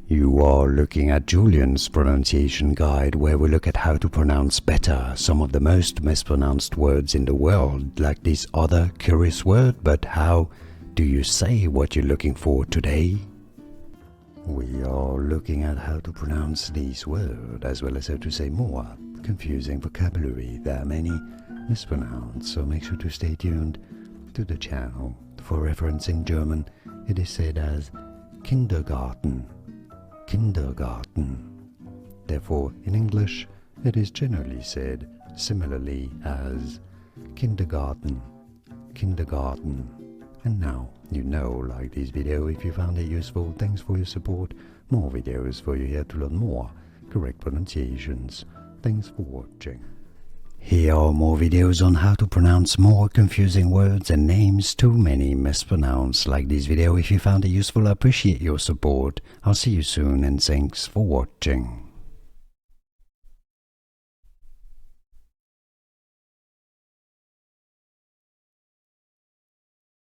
You are looking at Julian's pronunciation guide, where we look at how to pronounce better some of the most mispronounced words in the world, like this other curious word. But how do you say what you're looking for today? We are looking at how to pronounce these words, as well as how to say more confusing vocabulary. There are many mispronounced, so make sure to stay tuned to the channel. For reference, in German, it is said as Kindergarten. Kindergarten. Therefore, in English, it is generally said similarly as kindergarten. Kindergarten. And now, you know, like this video if you found it useful. Thanks for your support. More videos for you here to learn more correct pronunciations. Thanks for watching. Here are more videos on how to pronounce more confusing words and names too many mispronounced. Like this video if you found it useful. I appreciate your support. I'll see you soon and thanks for watching.